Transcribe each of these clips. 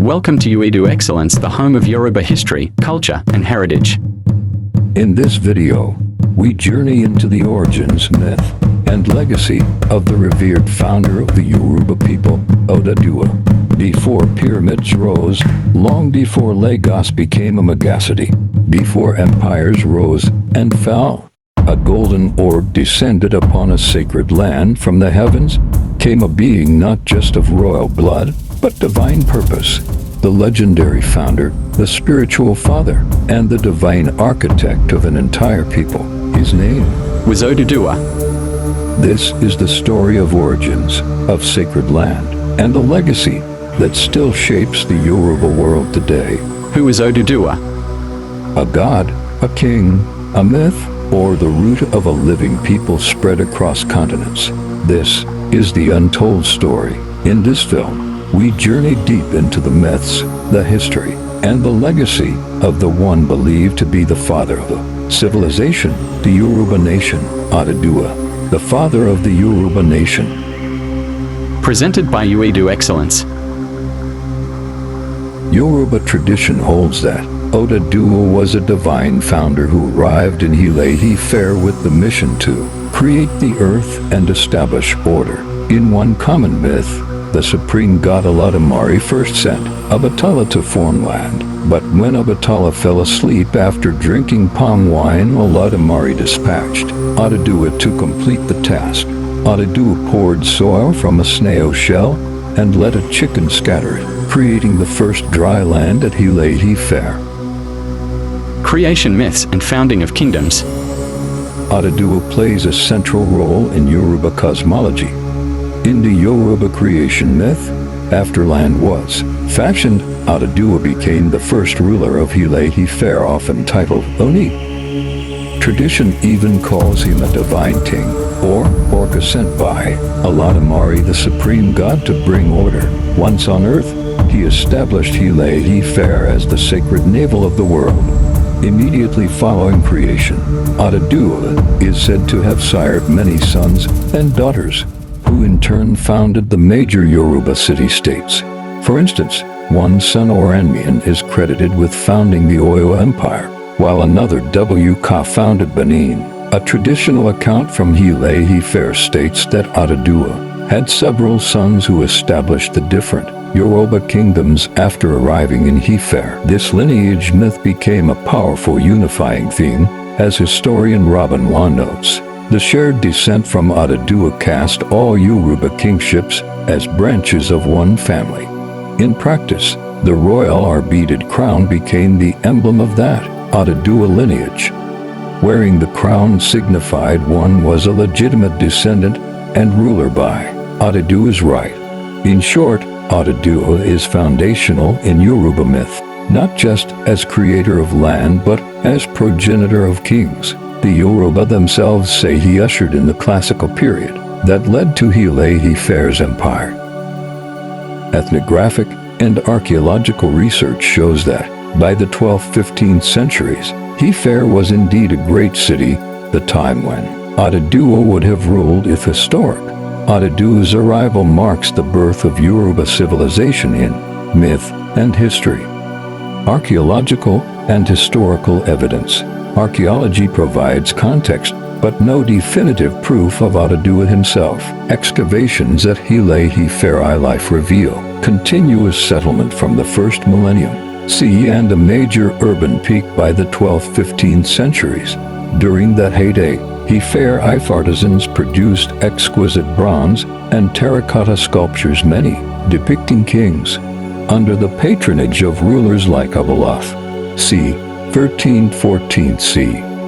Welcome to Ewedu Excellence, the home of Yoruba history, culture, and heritage. In this video, we journey into the origins, myth, and legacy of the revered founder of the Yoruba people, Oduduwa. Before pyramids rose, long before Lagos became a megacity, before empires rose and fell, a golden orb descended upon a sacred land from the heavens, came a being not just of royal blood, but divine purpose, the legendary founder, the spiritual father, and the divine architect of an entire people. His name Was Oduduwa. This is the story of origins, of sacred land, and the legacy that still shapes the Yoruba world today. Who is Oduduwa? A god, a king, a myth, or the root of a living people spread across continents. This is the Untold story. In this film, we journey deep into the myths, the history, and the legacy of the one believed to be the father of the civilization, the Yoruba Nation, Oduduwa, the father of the Yoruba Nation. Presented by Ewedu Excellence. Yoruba tradition holds that Oduduwa was a divine founder who arrived in Ilé-Ifẹ with the mission to create the earth and establish order. In one common myth, the supreme god Olodumare first sent Obatala to form land, but when Obatala fell asleep after drinking palm wine, Olodumare dispatched Oduduwa to complete the task. Oduduwa poured soil from a snail shell and let a chicken scatter it, creating the first dry land at Ilé-Ifẹ. Creation myths and founding of kingdoms. Oduduwa plays a central role in Yoruba cosmology. In the Yoruba creation myth, after land was fashioned, Oduduwa became the first ruler of Ilé-Ifẹ, often titled Ooni. Tradition even calls him a divine king, or orca sent by Olodumare, the supreme god, to bring order. Once on earth, he established Ilé-Ifẹ as the sacred navel of the world. Immediately following creation, Oduduwa is said to have sired many sons and daughters, who in turn founded the major Yoruba city-states. For instance, one son, Oranmiyan, is credited with founding the Oyo Empire, while another, Wuka, founded Benin. A traditional account from Ilé-Ifẹ states that Oduduwa had several sons who established the different Yoruba kingdoms after arriving in Ife. This lineage myth became a powerful unifying theme, as historian Robin Law notes. The shared descent from Oduduwa cast all Yoruba kingships as branches of one family. In practice, the royal or beaded crown became the emblem of that Oduduwa lineage. Wearing the crown signified one was a legitimate descendant and ruler by Oduduwa's right. In short, Oduduwa is foundational in Yoruba myth, not just as creator of land but as progenitor of kings. The Yoruba themselves say he ushered in the classical period that led to Ilé-Ifẹ's empire. Ethnographic and archaeological research shows that, by the 12th-15th centuries, Ife was indeed a great city, the time when Oduduwa would have ruled if historic. Oduduwa's arrival marks the birth of Yoruba civilization in myth and history. Archaeological and historical evidence. Archaeology provides context, but no definitive proof of Oduduwa himself. Excavations at Ilé-Ifẹ reveal continuous settlement from the first millennium CE and a major urban peak by the 12th-15th centuries. During that heyday, Ife artisans produced exquisite bronze and terracotta sculptures, many depicting kings, under the patronage of rulers like Abulaf. c. 13th-14th C.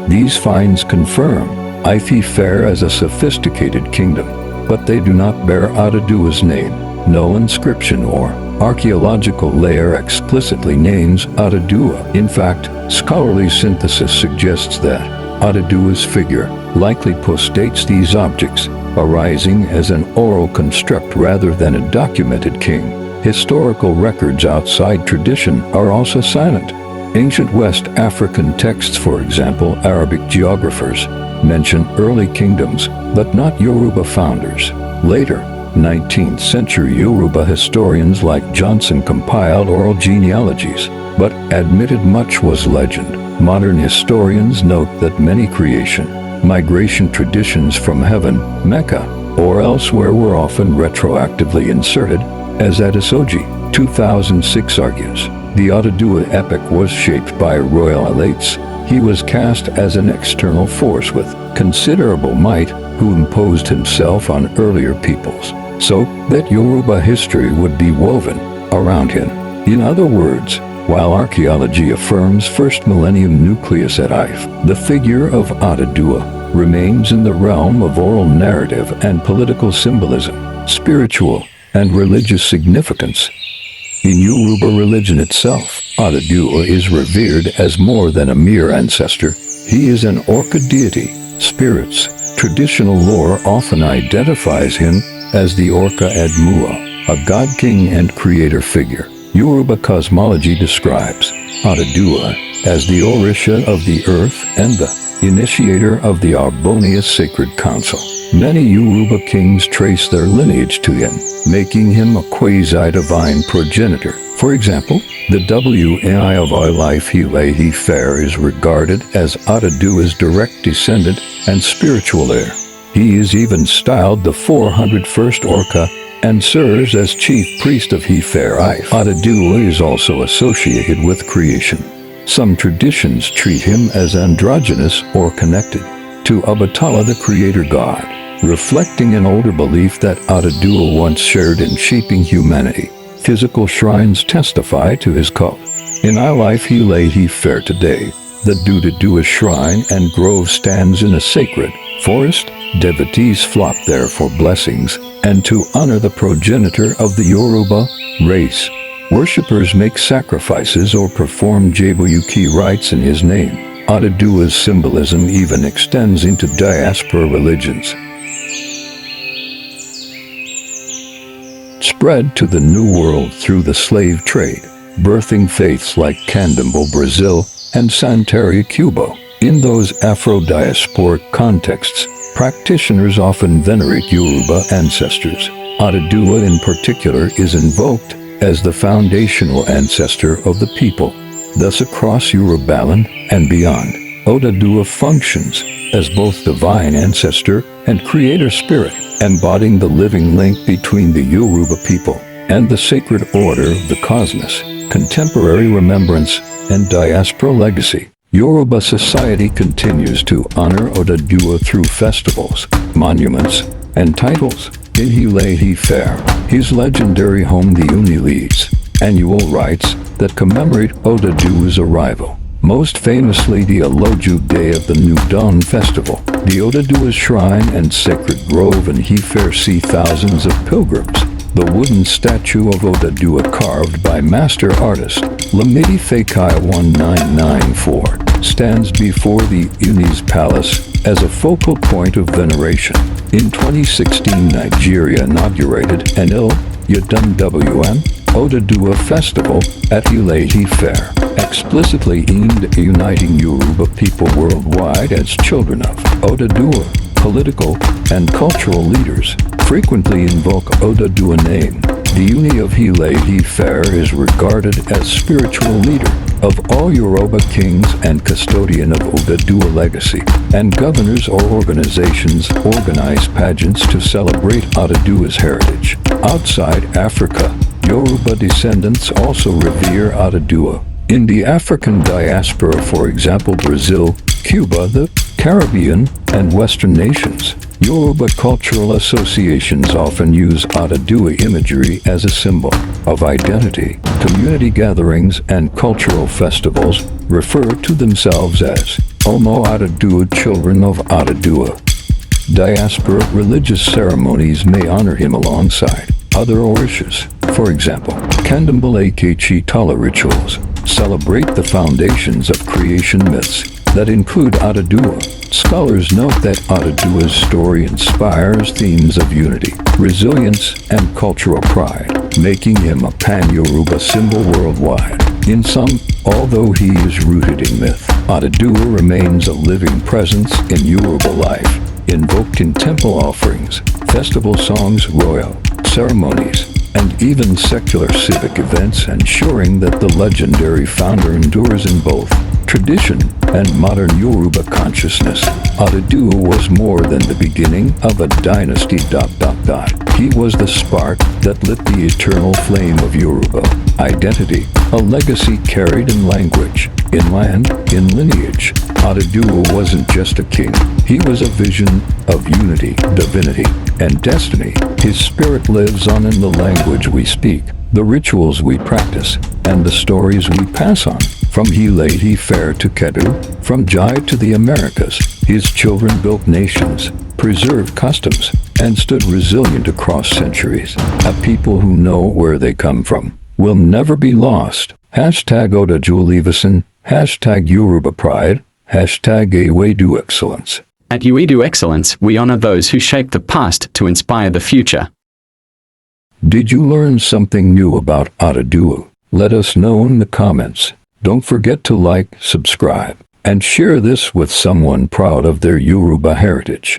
These finds confirm Ife as a sophisticated kingdom, but they do not bear Oduduwa's name. No inscription or archaeological layer explicitly names Oduduwa. In fact, scholarly synthesis suggests that Oduduwa's figure likely postdates these objects, arising as an oral construct rather than a documented king. Historical records outside tradition are also silent. Ancient West African texts, for example, Arabic geographers, mention early kingdoms, but not Yoruba founders. Later, 19th century Yoruba historians like Johnson compiled oral genealogies, but admitted much was legend. Modern historians note that many creation, migration traditions from heaven, Mecca, or elsewhere were often retroactively inserted, as Adesoji, 2006 argues. The Oduduwa epic was shaped by royal elites. He was cast as an external force with considerable might who imposed himself on earlier peoples, so that Yoruba history would be woven around him. In other words, while archaeology affirms first millennium nucleus at IFE, the figure of Oduduwa remains in the realm of oral narrative and political symbolism, spiritual and religious significance. In Yoruba religion itself, Oduduwa is revered as more than a mere ancestor. He is an Orca deity. Spirits, traditional lore often identifies him as the Orca Admua, a god-king and creator figure. Yoruba cosmology describes Oduduwa as the Orisha of the earth and the initiator of the Harmonious Sacred Council. Many Yoruba kings trace their lineage to him, making him a quasi-divine progenitor. For example, the Wai of Ilé-Ifẹ Ilé-Ifẹ is regarded as Oduduwa's direct descendant and spiritual heir. He is even styled the 401st Orca and serves as chief priest of Ife. Oduduwa is also associated with creation. Some traditions treat him as androgynous or connected to Obatala, the creator god, reflecting an older belief that Oduduwa once shared in shaping humanity. Physical shrines testify to his cult. In Ilé-Ifẹ Ilé-Ifẹ today, the Oduduwa shrine and grove stands in a sacred forest. Devotees flock there for blessings and to honor the progenitor of the Yoruba race. Worshippers make sacrifices or perform Jebuyuki rites in his name. Oduduwa's symbolism even extends into diaspora religions. Spread to the New World through the slave trade, birthing faiths like Candomblé Brazil and Santeria Cuba. In those Afro-diasporic contexts, practitioners often venerate Yoruba ancestors. Oduduwa in particular is invoked as the foundational ancestor of the people. Thus across Yorubaland and beyond, Oduduwa functions as both divine ancestor and creator spirit, embodying the living link between the Yoruba people and the sacred order of the cosmos. Contemporary remembrance and diaspora legacy. Yoruba society continues to honor Oduduwa through festivals, monuments, and titles. In Ilé-Ifẹ, his legendary home the Ooni leads annual rites that commemorate Oduduwa's arrival. Most famously the Aloju Day of the New Dawn Festival. The Oduduwa Shrine and Sacred Grove in Ife see thousands of pilgrims. The wooden statue of Oduduwa carved by master artist Lamidi Fakai 1994 stands before the Ooni's palace as a focal point of veneration. In 2016, Nigeria inaugurated an Yadun Oduduwa Festival at Ilé-Ifẹ, explicitly aimed at uniting Yoruba people worldwide as children of Oduduwa. Political and cultural leaders frequently invoke Oduduwa name. The Ooni of Ilé-Ifẹ is regarded as spiritual leader of all Yoruba kings and custodian of Oduduwa legacy, and governors or organizations organize pageants to celebrate Oduduwa's heritage. Outside Africa, Yoruba descendants also revere Oduduwa. In the African diaspora, for example Brazil, Cuba, the Caribbean, and Western nations, Yoruba cultural associations often use Oduduwa imagery as a symbol of identity. Community gatherings and cultural festivals refer to themselves as Omo Oduduwa, children of Oduduwa. Diaspora religious ceremonies may honor him alongside other orishas. For example, Candomblé Tala rituals celebrate the foundations of creation myths that include Oduduwa. Scholars note that Oduduwa's story inspires themes of unity, resilience, and cultural pride, making him a pan-Yoruba symbol worldwide. In sum, although he is rooted in myth, Oduduwa remains a living presence in Yoruba life, invoked in temple offerings, festival songs, royal ceremonies, and even secular civic events, ensuring that the legendary founder endures in both tradition and modern Yoruba consciousness. Oduduwa was more than the beginning of a dynasty. He was the spark that lit the eternal flame of Yoruba identity, a legacy carried in language, in land, in lineage. Oduduwa wasn't just a king. He was a vision of unity, divinity, and destiny. His spirit lives on in the language we speak, the rituals we practice, and the stories we pass on. From Ilé-Ifẹ to Kedu, from Jai to the Americas, his children built nations, preserved customs, and stood resilient across centuries. A people who know where they come from will never be lost. Oduduwa, hashtag Yoruba pride, hashtag Ewedu excellence. At Ewedu Excellence, we honor those who shaped the past to inspire the future. Did you learn something new about Oduduwa? Let us know in the comments. Don't forget to like, subscribe, and share this with someone proud of their Yoruba heritage.